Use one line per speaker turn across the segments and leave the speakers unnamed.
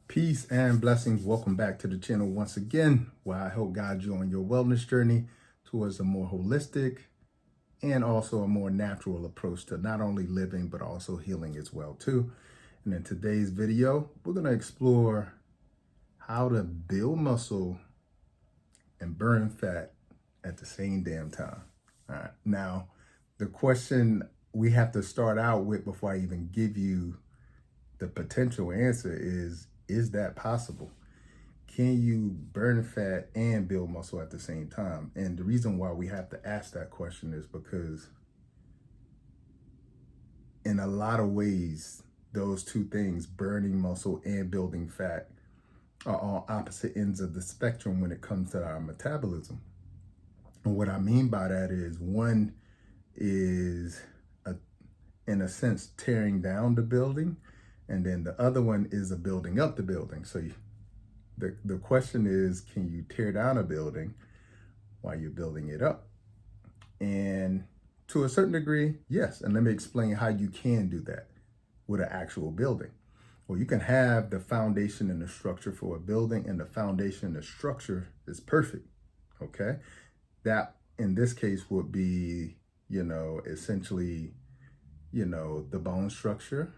Peace and blessings. Welcome back to the channel once again, where I help guide you on your wellness journey towards a more holistic and also a more natural approach to not only living, but also healing as well too. And in today's video, we're going to explore how to build muscle and burn fat at the same damn time. All right. Now, the question we have to start out with before I even give you the potential answer is that possible? Can you burn fat and build muscle at the same time? And the reason why we have to ask that question is because in a lot of ways, those two things, burning muscle and building fat, are on opposite ends of the spectrum when it comes to our metabolism. And what I mean by that is one is, in a sense, tearing down the building, and then the other one is a building up the building. So the question is, can you tear down a building while you're building it up? And to a certain degree, yes. And let me explain how you can do that with an actual building. Well, you can have the foundation and the structure for a building, and the foundation and the structure is perfect, okay? That, in this case, would be, essentially, the bone structure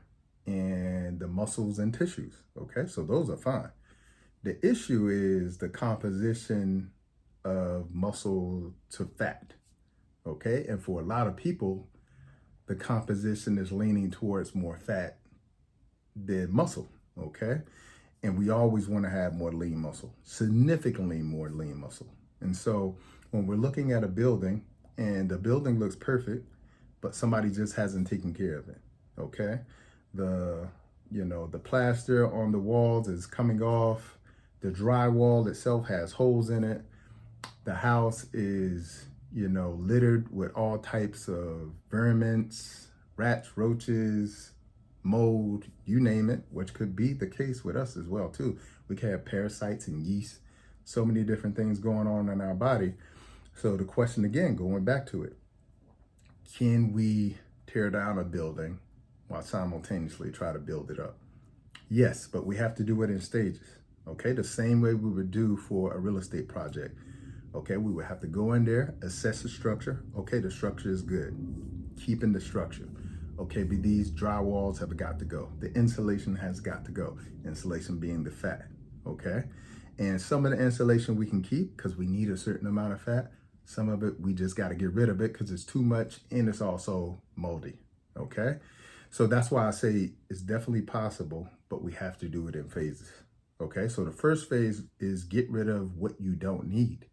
and the muscles and tissues, okay? So those are fine. The issue is the composition of muscle to fat, okay? And for a lot of people, the composition is leaning towards more fat than muscle, okay? And we always want to have more lean muscle, significantly more lean muscle. And so when we're looking at a building and the building looks perfect, but somebody just hasn't taken care of it, okay? The plaster on the walls is coming off. The drywall itself has holes in it. The house is, littered with all types of vermins, rats, roaches, mold, you name it, which could be the case with us as well too. We can have parasites and yeast, so many different things going on in our body. So the question again, going back to it, can we tear down a building while simultaneously try to build it up? Yes, but we have to do it in stages, okay? The same way we would do for a real estate project, okay? We would have to go in there, assess the structure. Okay, the structure is good. Keeping the structure. Okay, but these drywalls have got to go. The insulation has got to go. Insulation being the fat, okay? And some of the insulation we can keep because we need a certain amount of fat. Some of it, we just got to get rid of it because it's too much and it's also moldy, okay? So that's why I say it's definitely possible, but we have to do it in phases, okay? So the first phase is get rid of what you don't need,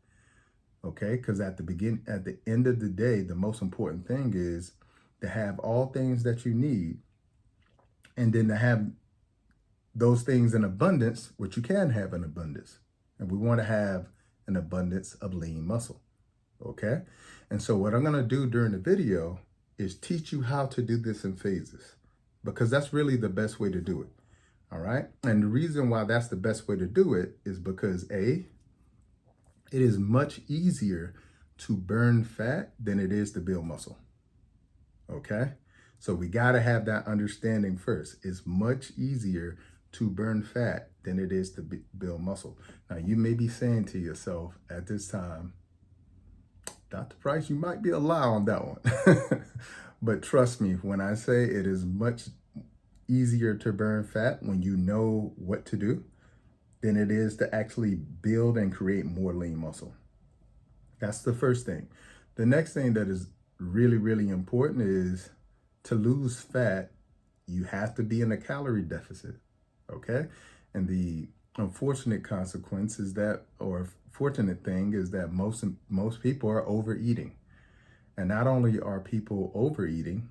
okay? Because at the end of the day, the most important thing is to have all things that you need, and then to have those things in abundance, which you can have in abundance. And we want to have an abundance of lean muscle, okay? And so what I'm going to do during the video is teach you how to do this in phases, because that's really the best way to do it, all right? And the reason why that's the best way to do it is because it is much easier to burn fat than it is to build muscle, okay? So we got to have that understanding first. It's much easier to burn fat than it is to build muscle. Now, you may be saying to yourself at this time, Dr. Price, you might be a lie on that one. But trust me, when I say it is much easier to burn fat when you know what to do than it is to actually build and create more lean muscle. That's the first thing. The next thing that is really, really important is to lose fat, you have to be in a calorie deficit, okay? And the unfortunate consequence is that, or fortunate thing is that most people are overeating. And not only are people overeating,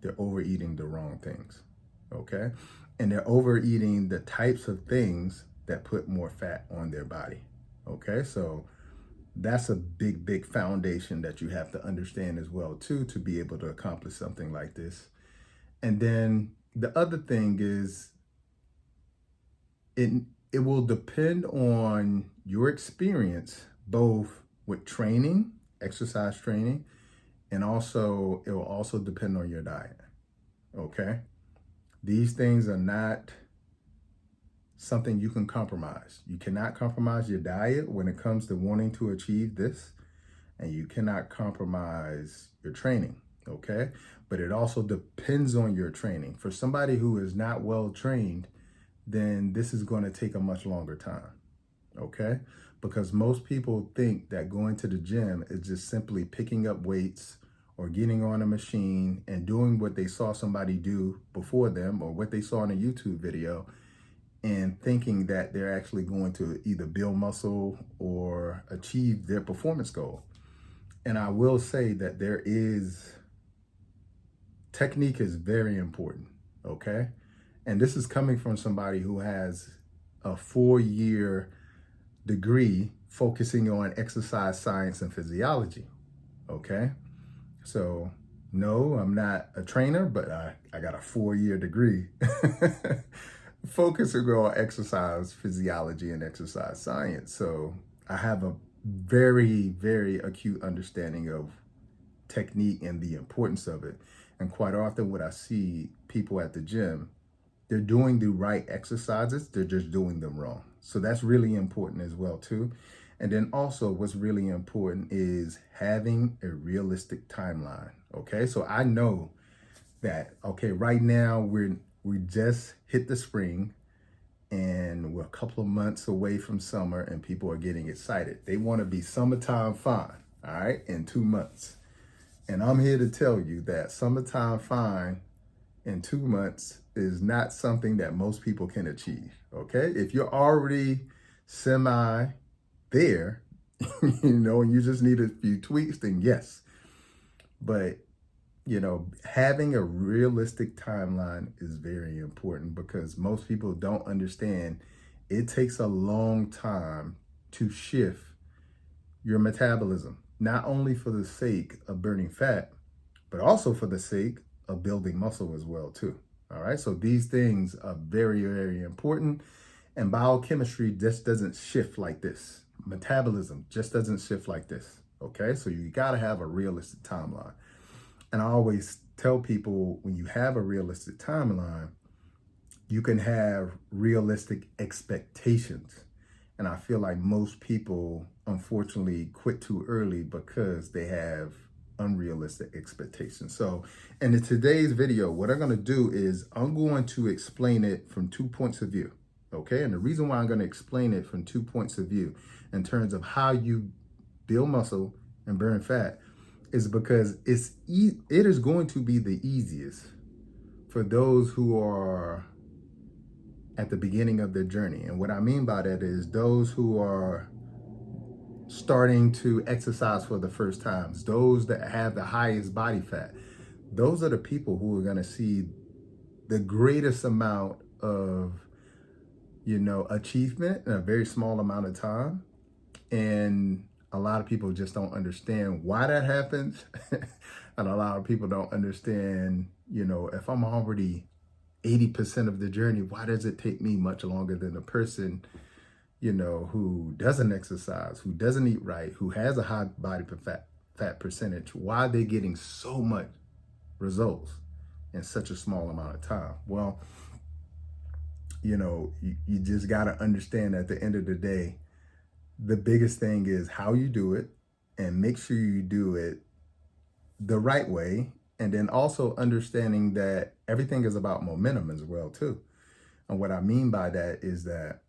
they're overeating the wrong things, okay? And they're overeating the types of things that put more fat on their body, okay? So that's a big, big foundation that you have to understand as well too, to be able to accomplish something like this. And then the other thing is it will depend on your experience, both with training, exercise training, and also it will also depend on your diet, okay? These things are not something you can compromise. You cannot compromise your diet when it comes to wanting to achieve this, and you cannot compromise your training, okay? But it also depends on your training. For somebody who is not well trained, then this is going to take a much longer time, okay? Because most people think that going to the gym is just simply picking up weights or getting on a machine and doing what they saw somebody do before them or what they saw in a YouTube video, and thinking that they're actually going to either build muscle or achieve their performance goal. And I will say that technique is very important, okay? And this is coming from somebody who has a 4-year degree focusing on exercise science and physiology, okay? So no, I'm not a trainer, but I got a 4-year degree focusing on exercise physiology and exercise science. So I have a very, very acute understanding of technique and the importance of it. And quite often what I see people at the gym, they're doing the right exercises, they're just doing them wrong. So that's really important as well too. And then also what's really important is having a realistic timeline, okay? So I know that, okay, right now we just hit the spring and we're a couple of months away from summer and people are getting excited. They want to be summertime fine, all right, in 2 months. And I'm here to tell you that summertime fine in 2 months is not something that most people can achieve, okay? If you're already semi there, and you just need a few tweaks, then yes. But, having a realistic timeline is very important because most people don't understand it takes a long time to shift your metabolism, not only for the sake of burning fat, but also for the sake of building muscle as well too. All right, so these things are very, very important, and biochemistry just doesn't shift like this. Metabolism just doesn't shift like this, okay? So you gotta have a realistic timeline. And I always tell people, when you have a realistic timeline, you can have realistic expectations. And I feel like most people, unfortunately, quit too early because they have unrealistic expectations. So in today's video, what I'm going to do is I'm going to explain it from 2 points of view. Okay. And the reason why I'm going to explain it from 2 points of view in terms of how you build muscle and burn fat is because it is going to be the easiest for those who are at the beginning of their journey. And what I mean by that is those who are starting to exercise for the first times, those that have the highest body fat. Those are the people who are going to see the greatest amount of, achievement in a very small amount of time. And a lot of people just don't understand why that happens. And a lot of people don't understand, if I'm already 80% of the journey, why does it take me much longer than a person, who doesn't exercise, who doesn't eat right, who has a high body fat percentage? Why are they getting so much results in such a small amount of time? Well, you just got to understand at the end of the day, the biggest thing is how you do it, and make sure you do it the right way. And then also understanding that everything is about momentum as well too. And what I mean by that is that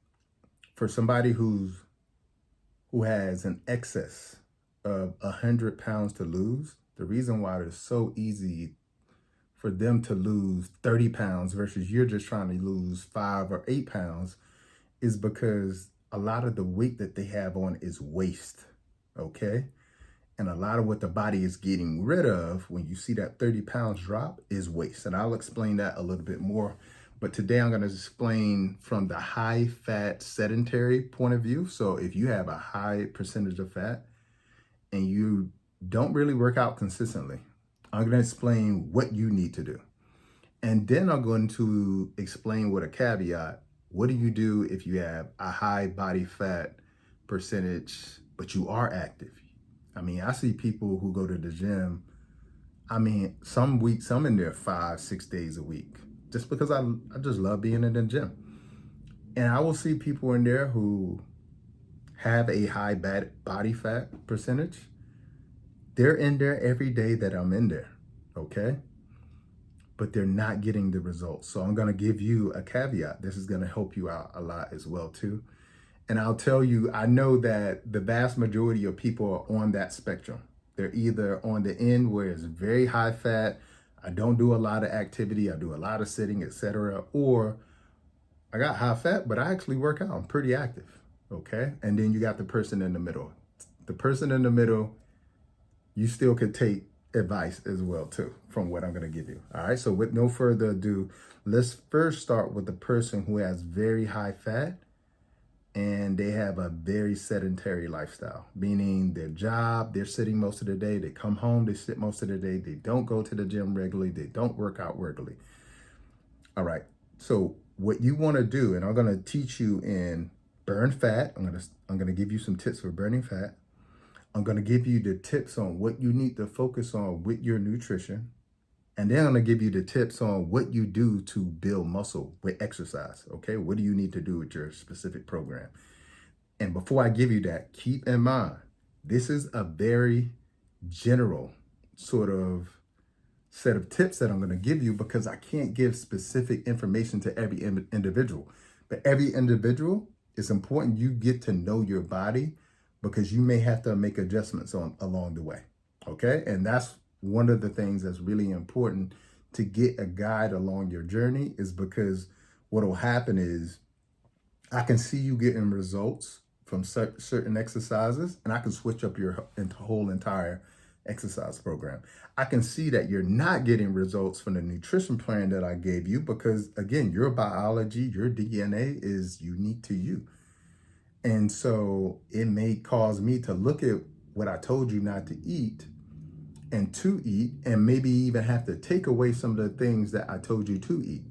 for somebody who has an excess of 100 pounds to lose, the reason why it's so easy for them to lose 30 pounds versus you're just trying to lose 5 or 8 pounds is because a lot of the weight that they have on is waste, okay? And a lot of what the body is getting rid of when you see that 30 pounds drop is waste. And I'll explain that a little bit more. But today I'm going to explain from the high fat sedentary point of view. So if you have a high percentage of fat and you don't really work out consistently, I'm going to explain what you need to do. And then I'm going to explain with a caveat, what do you do if you have a high body fat percentage, but you are active? I mean, I see people who go to the gym. I mean, some weeks, I'm in there 5-6 days a week just because I just love being in the gym. And I will see people in there who have a high body fat percentage. They're in there every day that I'm in there, okay? But they're not getting the results. So I'm gonna give you a caveat. This is gonna help you out a lot as well too. And I'll tell you, I know that the vast majority of people are on that spectrum. They're either on the end where it's very high fat, I don't do a lot of activity, I do a lot of sitting, etc., or I got high fat, but I actually work out. I'm pretty active. Okay. And then you got the person in the middle. The person in the middle, you still could take advice as well too from what I'm going to give you. All right. So with no further ado, let's first start with the person who has very high fat and they have a very sedentary lifestyle, meaning their job, they're sitting most of the day. They come home, they sit most of the day. They don't go to the gym regularly. They don't work out regularly. All right. So what you want to do, and I'm going to teach you in burn fat. I'm going to give you some tips for burning fat. I'm going to give you the tips on what you need to focus on with your nutrition. And then I'm going to give you the tips on what you do to build muscle with exercise. Okay. What do you need to do with your specific program? And before I give you that, keep in mind, this is a very general sort of set of tips that I'm going to give you because I can't give specific information to every individual. But every individual, it's important you get to know your body because you may have to make adjustments along the way. Okay? And that's one of the things that's really important to get a guide along your journey is because what will happen is I can see you getting results from certain exercises and I can switch up your whole entire exercise program. I can see that you're not getting results from the nutrition plan that I gave you because, again, your biology, your DNA is unique to you. And so it may cause me to look at what I told you not to eat and to eat, and maybe even have to take away some of the things that I told you to eat,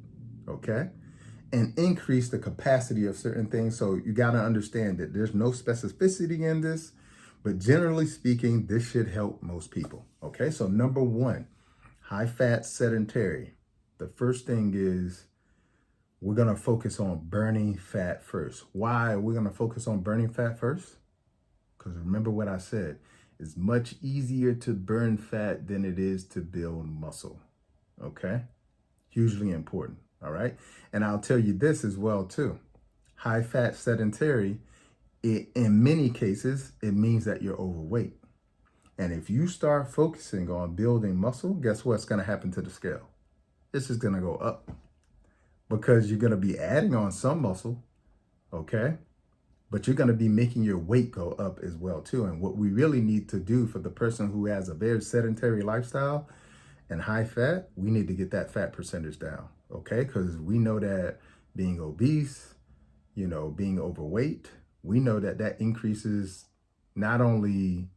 okay? And increase the capacity of certain things. So you got to understand that there's no specificity in this. But generally speaking, this should help most people. Okay, so number one, high fat sedentary. The first thing is we're going to focus on burning fat first. Why are we going to focus on burning fat first? Because remember what I said, it's much easier to burn fat than it is to build muscle. Okay, hugely important. All right, and I'll tell you this as well too. High fat sedentary, in many cases, it means that you're overweight. And if you start focusing on building muscle, guess what's going to happen to the scale? It's just going to go up because you're going to be adding on some muscle, okay? But you're going to be making your weight go up as well too. And what we really need to do for the person who has a very sedentary lifestyle and high fat, we need to get that fat percentage down, okay? Because we know that being obese, being overweight, we know that that increases not only,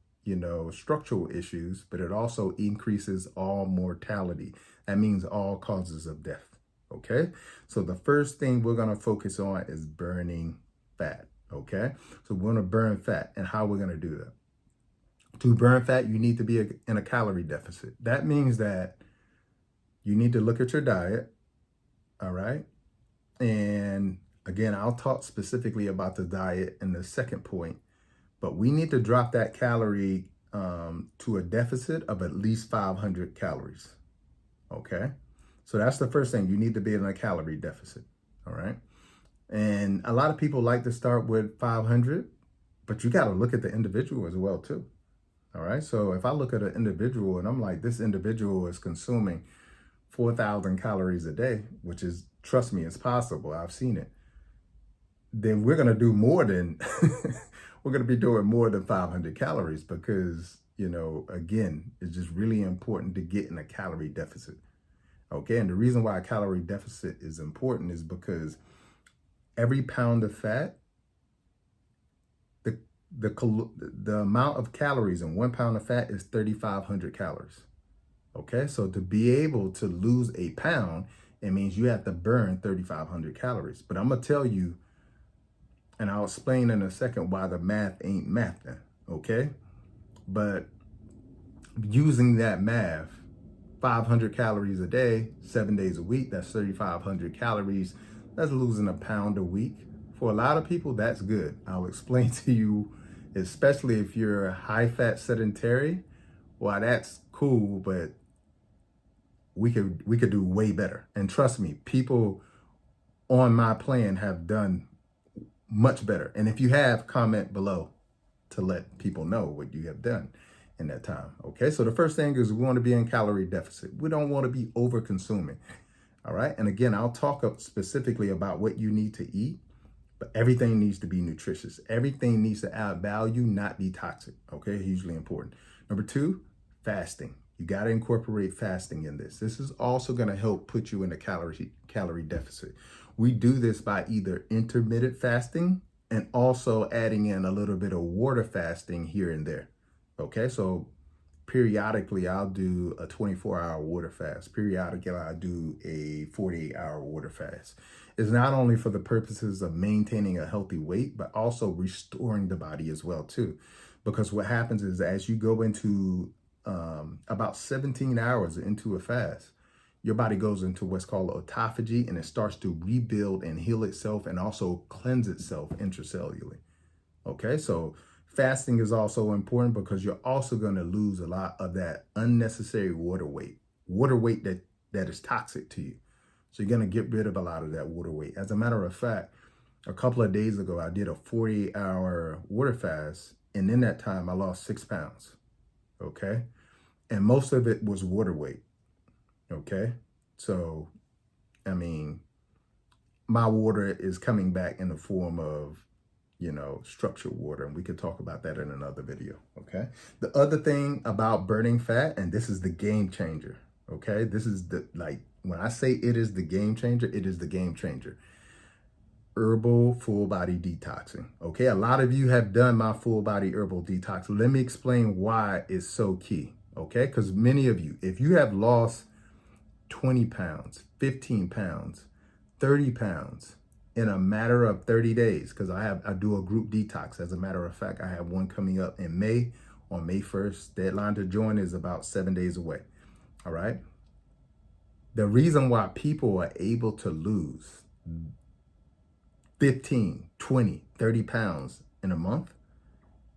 structural issues, but it also increases all mortality. That means all causes of death. Okay. So the first thing we're going to focus on is burning fat. Okay. So we're going to burn fat, and how we're going to do that. To burn fat, you need to be in a calorie deficit. That means that you need to look at your diet. All right. And again, I'll talk specifically about the diet in the second point, but we need to drop that calorie to a deficit of at least 500 calories. Okay. So that's the first thing. You need to be in a calorie deficit. All right. And a lot of people like to start with 500, but you got to look at the individual as well too. All right. So if I look at an individual and I'm like, this individual is consuming 4,000 calories a day, which is, trust me, it's possible. I've seen it. Then we're going to do more than, we're going to be doing more than 500 calories because, again, it's just really important to get in a calorie deficit. Okay. And the reason why a calorie deficit is important is because every pound of fat, the amount of calories in 1 pound of fat is 3,500 calories. Okay. So to be able to lose a pound, it means you have to burn 3,500 calories. But I'm going to tell you, and I'll explain in a second why the math ain't mathing, okay? But using that math, 500 calories a day, 7 days a week, that's 3,500 calories. That's losing a pound a week, For a lot of people, that's good. I'll explain to you, especially if you're high fat sedentary, well, that's cool, but we could do way better. And trust me, people on my plan have done much better. And if you have, comment below to let people know what you have done in that time. Okay, so the first thing is we want to be in calorie deficit. We don't want to be over consuming. All right, and again, I'll talk specifically about what you need to eat, but everything needs to be nutritious. Everything needs to add value, not be toxic. Okay, hugely important. Number two, fasting. You got to incorporate fasting in this. This is also going to help put you in a calorie deficit. We do this by either intermittent fasting and also adding in a little bit of water fasting here and there. Okay, so periodically I'll do a 24-hour water fast. Periodically I'll do a 48-hour water fast. It's not only for the purposes of maintaining a healthy weight, but also restoring the body as well too. Because what happens is as you go into about 17 hours into a fast, your body goes into what's called autophagy, and it starts to rebuild and heal itself and also cleanse itself intracellularly. Okay, so fasting is also important because you're also going to lose a lot of that unnecessary water weight that is toxic to you. So you're going to get rid of a lot of that water weight. As a matter of fact, a couple of days ago, I did a 48-hour water fast, and in that time, I lost 6 pounds. Okay, and most of it was water weight. Okay, so I mean, my water is coming back in the form of, structured water, and we could talk about that in another video. Okay, the other thing about burning fat, and this is the game changer. Okay, this is when I say it is the game changer, it is the game changer. Herbal full body detoxing. Okay, a lot of you have done my full body herbal detox. Let me explain why it's so key. Okay, because many of you, if you have lost 20 pounds, 15 pounds, 30 pounds in a matter of 30 days, because I do a group detox. As a matter of fact, I have one coming up in May, on May 1st. Deadline to join is about 7 days away. All right. The reason why people are able to lose 15, 20, 30 pounds in a month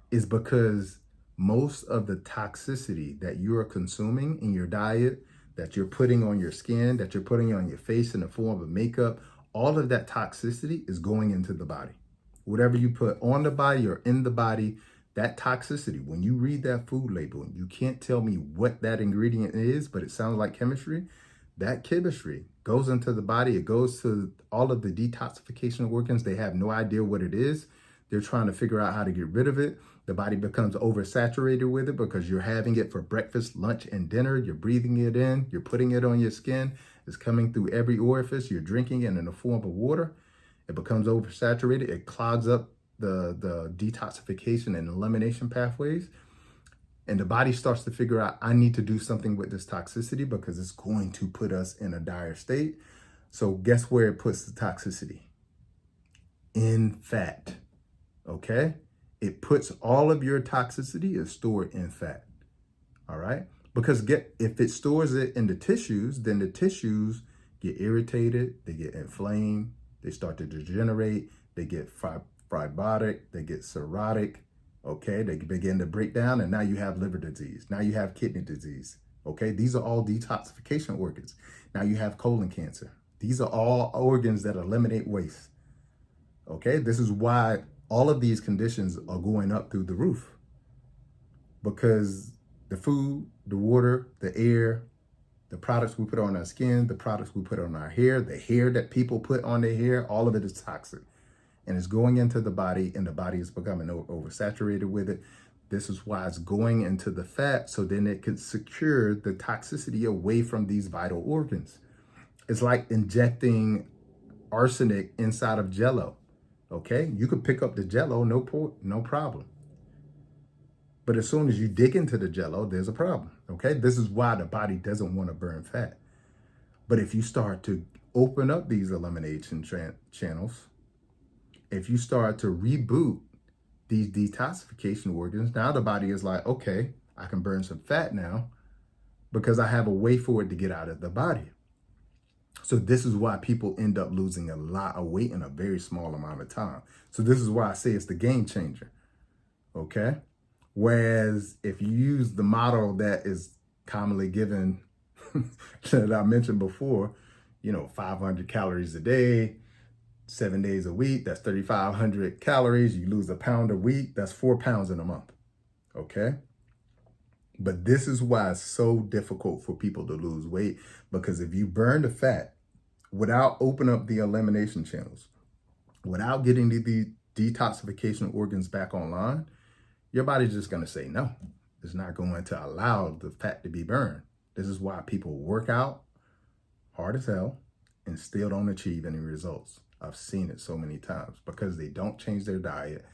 is because most of the toxicity that you are consuming in your diet, that you're putting on your skin, that you're putting on your face in the form of makeup, all of that toxicity is going into the body. Whatever you put on the body or in the body, that toxicity, when you read that food label, you can't tell me what that ingredient is, but it sounds like chemistry. That chemistry goes into the body. It goes to all of the detoxification organs. They have no idea what it is. They're trying to figure out how to get rid of it. The body becomes oversaturated with it because you're having it for breakfast, lunch, and dinner. You're breathing it in. You're putting it on your skin. It's coming through every orifice. You're drinking it in the form of water. It becomes oversaturated. It clogs up the detoxification and elimination pathways. And the body starts to figure out, I need to do something with this toxicity because it's going to put us in a dire state. So guess where it puts the toxicity? In fat. Okay? It puts all of your toxicity is stored in fat. All right? Because if it stores it in the tissues, then the tissues get irritated, they get inflamed, they start to degenerate, they get fibrotic, they get cirrhotic. Okay, they begin to break down, and now you have liver disease. Now you have kidney disease. Okay, these are all detoxification organs. Now you have colon cancer. These are all organs that eliminate waste. Okay, this is why all of these conditions are going up through the roof, because the food, the water, the air, the products we put on our skin, the products we put on our hair, the hair that people put on their hair, all of it is toxic. And it's going into the body, and the body is becoming oversaturated with it. This is why it's going into the fat, so then it can secure the toxicity away from these vital organs. It's like injecting arsenic inside of Jell-O. Okay, you could pick up the Jell-O, no problem. But as soon as you dig into the Jell-O, there's a problem. Okay, this is why the body doesn't want to burn fat. But if you start to open up these elimination channels, if you start to reboot these detoxification organs, now the body is like, okay, I can burn some fat now because I have a way for it to get out of the body. So this is why people end up losing a lot of weight in a very small amount of time. So this is why I say it's the game changer. Okay. Whereas if you use the model that is commonly given that I mentioned before, 500 calories a day, 7 days a week, that's 3,500 calories. You lose a pound a week, that's 4 pounds in a month. Okay. But this is why it's so difficult for people to lose weight, because if you burn the fat without opening up the elimination channels, without getting the detoxification organs back online, your body's just going to say no. It's not going to allow the fat to be burned. This is why people work out hard as hell and still don't achieve any results. I've seen it so many times because they don't change their diet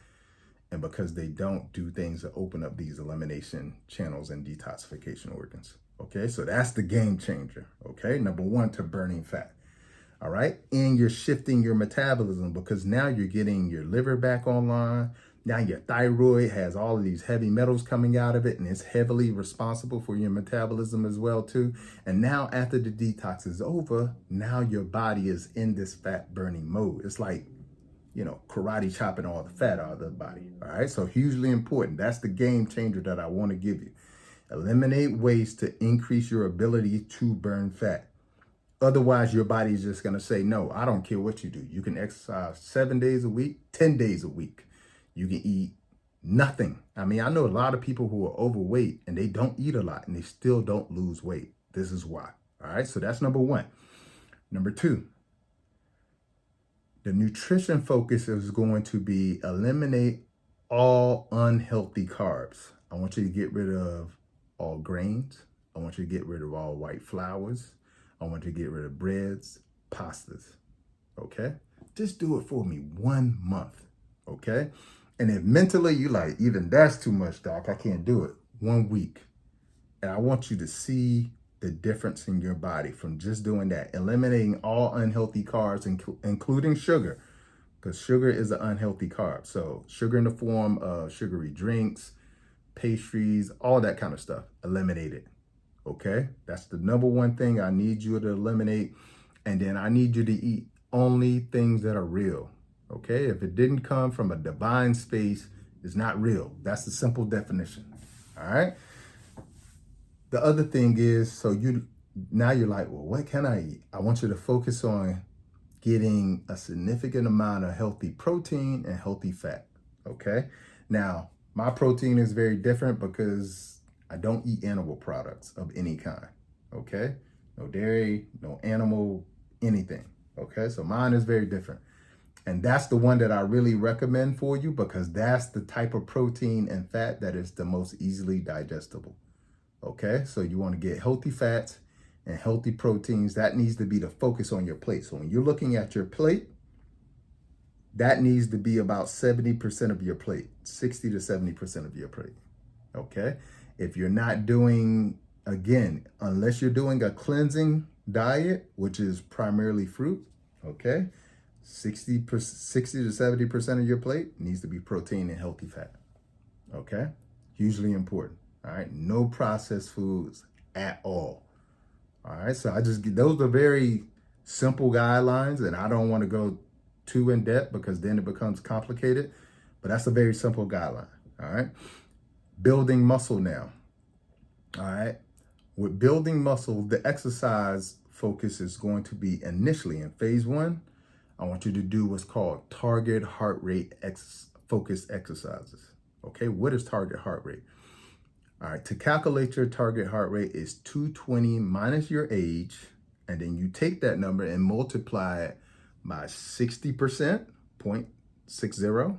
and because they don't do things that open up these elimination channels and detoxification organs. Okay, so that's the game changer. Okay, number one, to burning fat. All right, and you're shifting your metabolism because now you're getting your liver back online. Now your thyroid has all of these heavy metals coming out of it, and it's heavily responsible for your metabolism as well too. And now after the detox is over, now your body is in this fat burning mode. It's like, karate chopping all the fat out of the body. All right, so hugely important. That's the game changer that I want to give you. Eliminate waste to increase your ability to burn fat. Otherwise, your body is just going to say, no, I don't care what you do. You can exercise 7 days a week, 10 days a week. You can eat nothing. I mean, I know a lot of people who are overweight and they don't eat a lot and they still don't lose weight. This is why. All right. So that's number one. Number two, the nutrition focus is going to be eliminate all unhealthy carbs. I want you to get rid of all grains. I want you to get rid of all white flours. I want you to get rid of breads, pastas. Okay? Just do it for me 1 month. Okay? And if mentally you like, even that's too much, doc, I can't do it. 1 week. And I want you to see the difference in your body from just doing that. Eliminating all unhealthy carbs, including sugar, because sugar is an unhealthy carb. So sugar in the form of sugary drinks, pastries, all that kind of stuff. Eliminate it. Okay, that's the number one thing I need you to eliminate. And then I need you to eat only things that are real. Okay, if it didn't come from a divine space, it's not real. That's the simple definition. All right. The other thing is, so now you're like, well, what can I eat? I want you to focus on getting a significant amount of healthy protein and healthy fat. Okay. Now, my protein is very different because I don't eat animal products of any kind. Okay. No dairy, no animal, anything. Okay. So mine is very different. And that's the one that I really recommend for you because that's the type of protein and fat that is the most easily digestible. Okay. So you want to get healthy fats and healthy proteins. That needs to be the focus on your plate. So when you're looking at your plate, that needs to be about 70% of your plate, 60 to 70% of your plate. Okay. If you're not doing, again, unless you're doing a cleansing diet, which is primarily fruit, okay, 60 to 70% of your plate needs to be protein and healthy fat. Okay. Hugely important. All right. No processed foods at all. All right. So those are very simple guidelines, and I don't want to go too in depth because then it becomes complicated, but that's a very simple guideline. All right. Building muscle now. All right. With building muscle, the exercise focus is going to be initially in phase 1. I want you to do what's called target heart rate focused exercises. Okay. What is target heart rate? All right. To calculate your target heart rate is 220 minus your age. And then you take that number and multiply it by 60%, 0.60.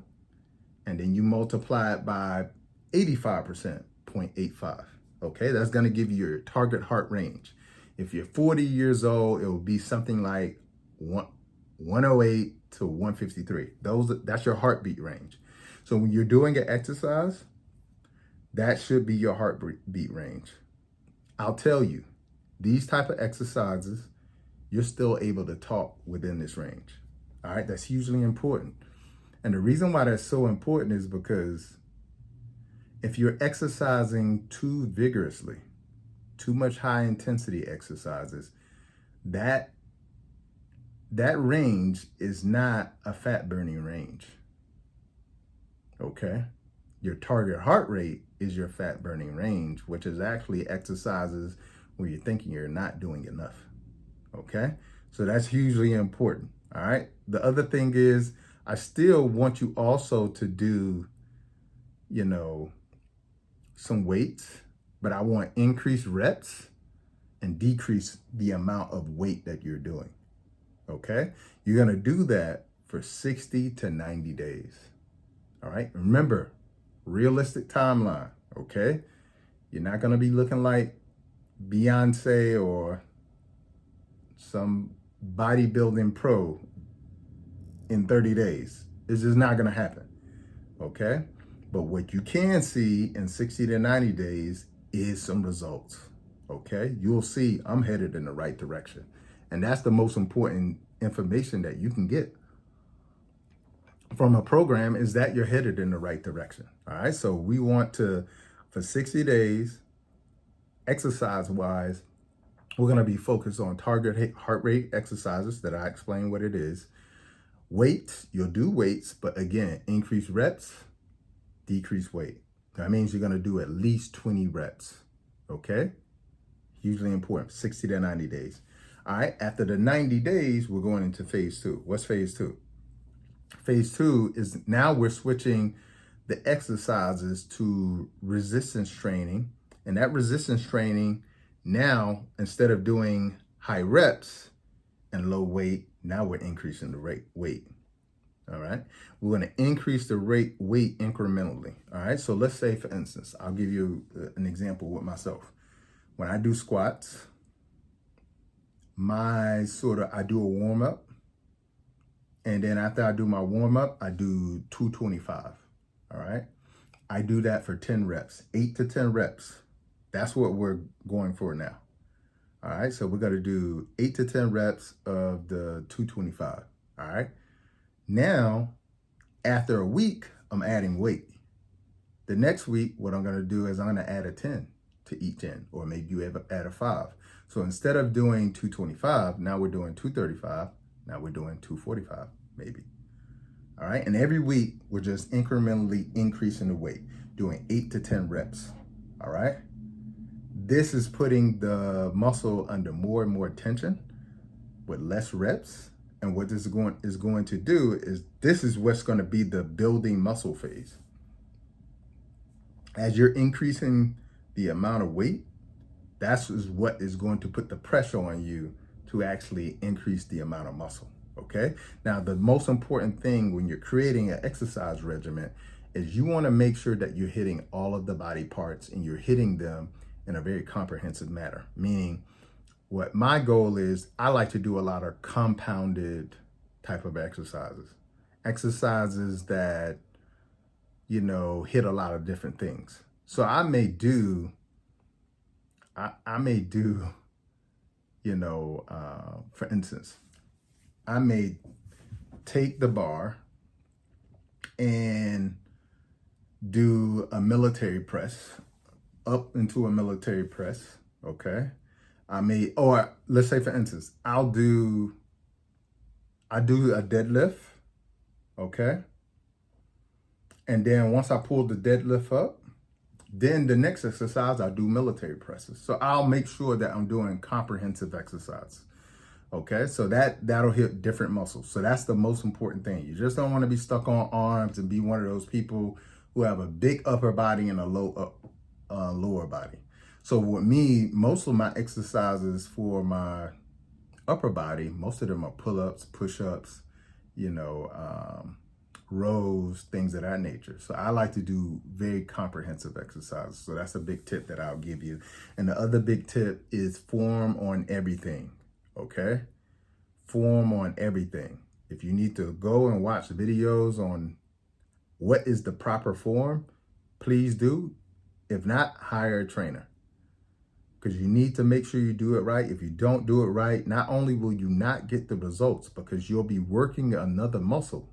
And then you multiply it by 85%, 0.85. Okay, that's going to give you your target heart range. If you're 40 years old, it will be something like 108 to 153. That's your heartbeat range. So when you're doing an exercise, that should be your heartbeat range. I'll tell you, these type of exercises, you're still able to talk within this range. All right, that's hugely important. And the reason why that's so important is because if you're exercising too vigorously, too much high intensity exercises, that that range is not a fat burning range. Okay. Your target heart rate is your fat burning range, which is actually exercises where you're thinking you're not doing enough. Okay. So that's hugely important. All right. The other thing is, I still want you also to do, some weights, but I want increased reps and decrease the amount of weight that you're doing. Okay. You're going to do that for 60 to 90 days. All right. Remember, realistic timeline. Okay. You're not going to be looking like Beyonce or some bodybuilding pro in 30 days. It's just not going to happen. Okay. But what you can see in 60 to 90 days is some results. Okay. You'll see I'm headed in the right direction. And that's the most important information that you can get from a program, is that you're headed in the right direction. All right. So we want to, for 60 days, exercise wise, we're going to be focused on target heart rate exercises that I explain what it is. Weights, you'll do weights, but again, increase reps, decrease weight. That means you're going to do at least 20 reps. Okay. Hugely important, 60 to 90 days. All right. After the 90 days, we're going into phase 2. What's phase 2? Phase 2 is now we're switching the exercises to resistance training. And that resistance training, now, instead of doing high reps and low weight, now we're increasing the weight. All right. We're going to increase the weight incrementally. All right. So let's say, for instance, I'll give you an example with myself. When I do squats, I do a warm up. And then after I do my warm up, I do 225. All right. I do that for 10 reps, 8 to 10 reps. That's what we're going for now. All right. So we're going to do 8 to 10 reps of the 225. All right. Now, after a week, I'm adding weight. The next week, what I'm going to do is I'm going to add a 10 to each end, or maybe you add a 5. So instead of doing 225, now we're doing 235. Now we're doing 245, maybe. All right. And every week, we're just incrementally increasing the weight, doing 8 to 10 reps. All right. This is putting the muscle under more and more tension with less reps. And what this is going to do is, this is what's going to be the building muscle phase. As you're increasing the amount of weight, that's what is going to put the pressure on you to actually increase the amount of muscle. Okay. Now, the most important thing when you're creating an exercise regimen is you want to make sure that you're hitting all of the body parts, and you're hitting them in a very comprehensive manner. Meaning, what my goal is, I like to do a lot of compounded type of exercises that, hit a lot of different things. So I may do, for instance, I may take the bar and do a military press, up into a military press. Okay. Or let's say, for instance, I do a deadlift. Okay. And then once I pull the deadlift up, then the next exercise, I do military presses. So I'll make sure that I'm doing comprehensive exercise. Okay. So that'll hit different muscles. So that's the most important thing. You just don't want to be stuck on arms and be one of those people who have a big upper body and a lower body. So with me, most of my exercises for my upper body, most of them are pull-ups, push-ups, rows, things of that nature. So I like to do very comprehensive exercises. So that's a big tip that I'll give you. And the other big tip is form on everything. Okay? Form on everything. If you need to go and watch videos on what is the proper form, please do. If not, hire a trainer, because you need to make sure you do it right. If you don't do it right, not only will you not get the results, because you'll be working another muscle.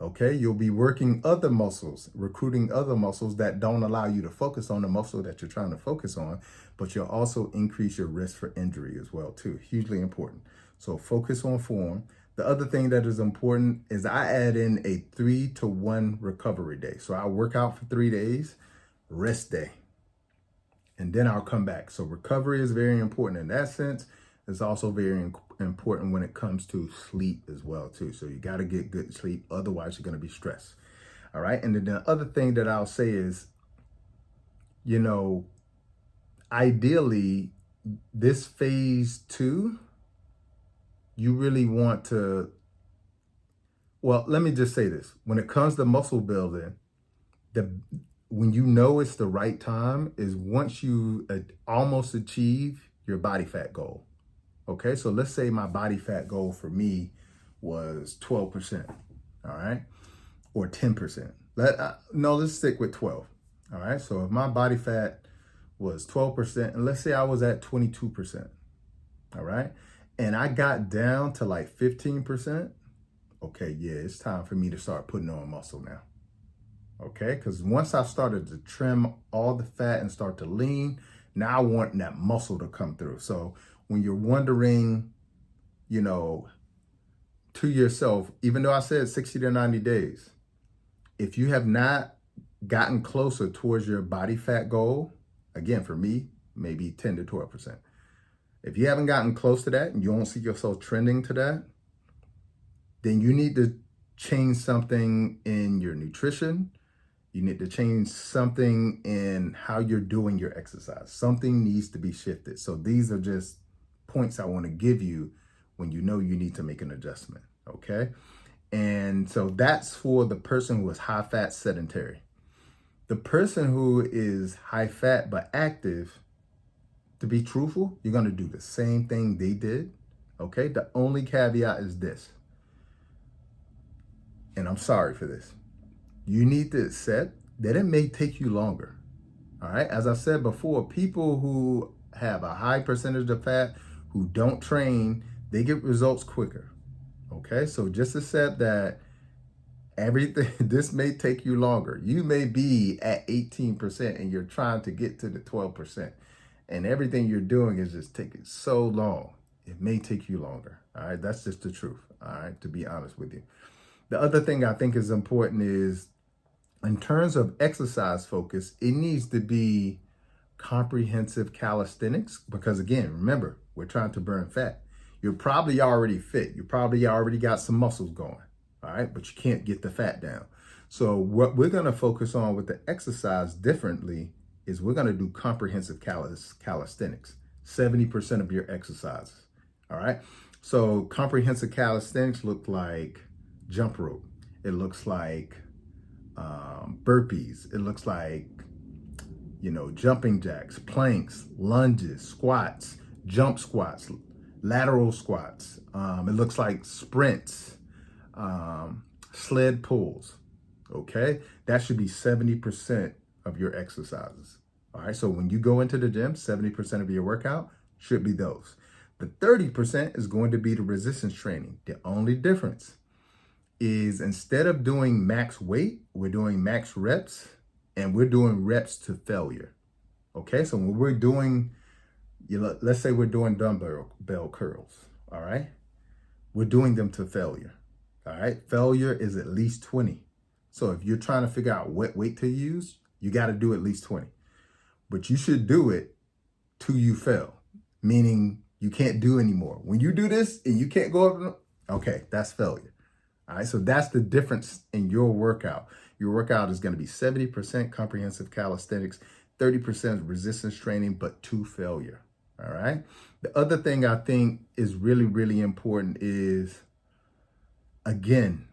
Okay, you'll be working other muscles, recruiting other muscles that don't allow you to focus on the muscle that you're trying to focus on, but you'll also increase your risk for injury as well too. Hugely important. So focus on form. The other thing that is important is I add in a 3-to-1 recovery day. So I work out for 3 days, rest day, and then I'll come back. So recovery is very important in that sense. It's also very important when it comes to sleep as well too. So you got to get good sleep, otherwise you're going to be stressed. All right. And then the other thing that I'll say is, you know, ideally this phase 2, you really want to, well, let me just say this. When it comes to muscle building, the when you know it's the right time is once you almost achieve your body fat goal. Okay, so let's say my body fat goal for me was 12%, all right, or 10%. No, let's stick with 12. All right, so if my body fat was 12%, and let's say I was at 22%, all right, and I got down to like 15%, okay, yeah, it's time for me to start putting on muscle now. Okay, because once I started to trim all the fat and start to lean, now I want that muscle to come through. So when you're wondering, you know, to yourself, even though I said 60 to 90 days, if you have not gotten closer towards your body fat goal, again, for me, maybe 10 to 12%. If you haven't gotten close to that and you don't see yourself trending to that, then you need to change something in your nutrition. You need to change something in how you're doing your exercise. Something needs to be shifted. So these are just points I want to give you when you know you need to make an adjustment, okay? And so that's for the person who is high fat sedentary. The person who is high fat but active, to be truthful, you're going to do the same thing they did, okay? The only caveat is this, and I'm sorry for this. You need to accept that it may take you longer. All right. As I said before, people who have a high percentage of fat, who don't train, they get results quicker. Okay. So just accept that everything, this may take you longer. You may be at 18% and you're trying to get to the 12%. And everything you're doing is just taking so long. It may take you longer. All right. That's just the truth. All right. To be honest with you. The other thing I think is important is, in terms of exercise focus, it needs to be comprehensive calisthenics because, again, remember, we're trying to burn fat. You're probably already fit. You probably already got some muscles going, all right? But you can't get the fat down. So what we're going to focus on with the exercise differently is we're going to do comprehensive calisthenics, 70% of your exercises, all right? So comprehensive calisthenics look like jump rope. It looks like burpees. It looks like, jumping jacks, planks, lunges, squats, jump squats, lateral squats. It looks like sprints, sled pulls. Okay, that should be 70% of your exercises. All right, so when you go into the gym, 70% of your workout should be those. The 30% is going to be the resistance training. The only difference is instead of doing max weight, we're doing max reps and we're doing reps to failure. Okay, so when we're doing, let's say we're doing dumbbell curls, all right? We're doing them to failure, all right? Failure is at least 20. So if you're trying to figure out what weight to use, you got to do at least 20. But you should do it till you fail, meaning you can't do anymore. When you do this and you can't go up, okay, that's failure. All right, so that's the difference in your workout. Your workout is going to be 70% comprehensive calisthenics, 30% resistance training, but to failure. All right. The other thing I think is really, really important is, again,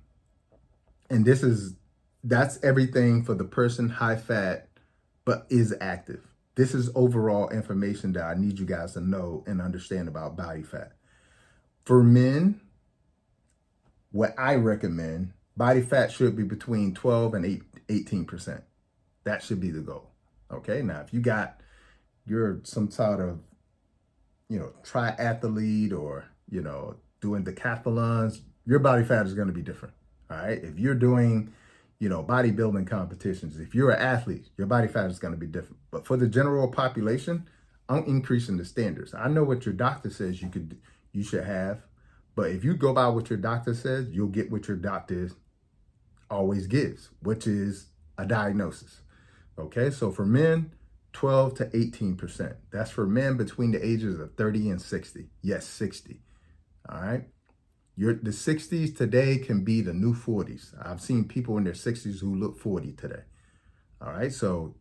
and that's everything for the person high fat, but is active. This is overall information that I need you guys to know and understand about body fat. For men, what I recommend, body fat should be between 12 and 18%. That should be the goal. Okay. Now, if you're some sort of, triathlete or, doing decathlons, your body fat is going to be different. All right. If you're doing, bodybuilding competitions, if you're an athlete, your body fat is going to be different. But for the general population, I'm increasing the standards. I know what your doctor says you should have, but if you go by what your doctor says, you'll get what your doctor always gives, which is a diagnosis. Okay. So for men, 12 to 18%. That's for men between the ages of 30 and 60. Yes, 60. All right. The 60s today can be the new 40s. I've seen people in their 60s who look 40 today. All right. So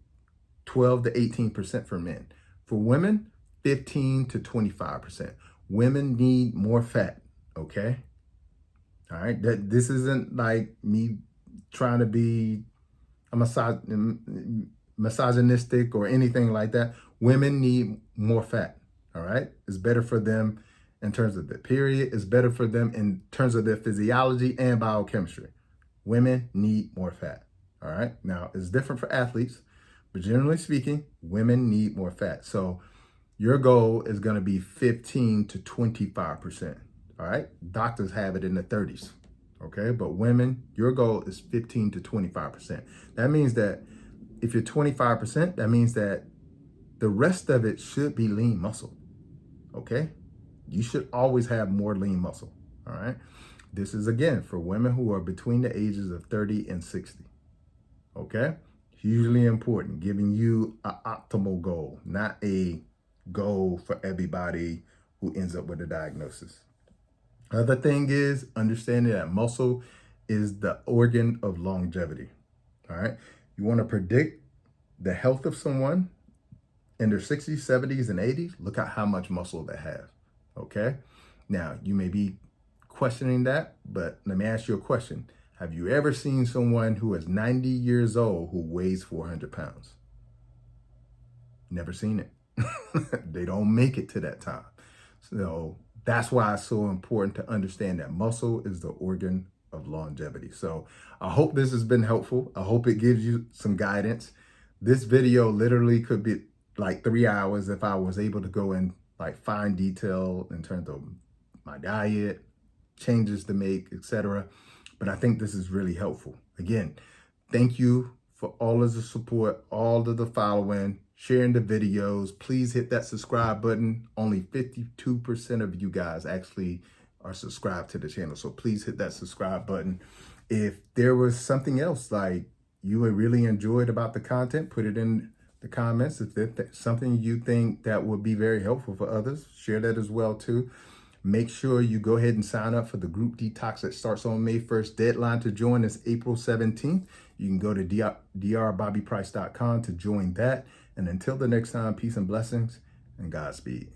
12 to 18% for men. For women, 15 to 25%. Women need more fat. Okay. All right. This isn't like me trying to be a misogynistic or anything like that. Women need more fat. All right. It's better for them in terms of the period. It's better for them in terms of their physiology and biochemistry. Women need more fat. All right. Now, it's different for athletes, but generally speaking, women need more fat. So your goal is going to be 15 to 25%. All right. Doctors have it in the 30s. Okay. But women, your goal is 15 to 25%. That means that if you're 25%, that means that the rest of it should be lean muscle. Okay. You should always have more lean muscle. All right. This is again for women who are between the ages of 30 and 60. Okay. Hugely important, giving you an optimal goal, not a goal for everybody who ends up with a diagnosis. Other thing is understanding that muscle is the organ of longevity. All right. You want to predict the health of someone in their 60s, 70s, and 80s. Look at how much muscle they have. Okay. Now, you may be questioning that, but let me ask you a question. Have you ever seen someone who is 90 years old who weighs 400 pounds? Never seen it. They don't make it to that time. So that's why it's so important to understand that muscle is the organ of longevity. So I hope this has been helpful. I hope it gives you some guidance. This video literally could be like 3 hours if I was able to go in like fine detail in terms of my diet, changes to make, etc. But I think this is really helpful. Again, thank you for all of the support, all of the following, sharing the videos. Please hit that subscribe button. Only 52% of you guys actually are subscribed to the channel. So please hit that subscribe button. If there was something else like you really enjoyed about the content, put it in the comments. If there's something you think that would be very helpful for others, share that as well too. Make sure you go ahead and sign up for the group Detox that starts on May 1st. Deadline to join is April 17th. You can go to drbobbyprice.com to join that. And until the next time, peace and blessings and Godspeed.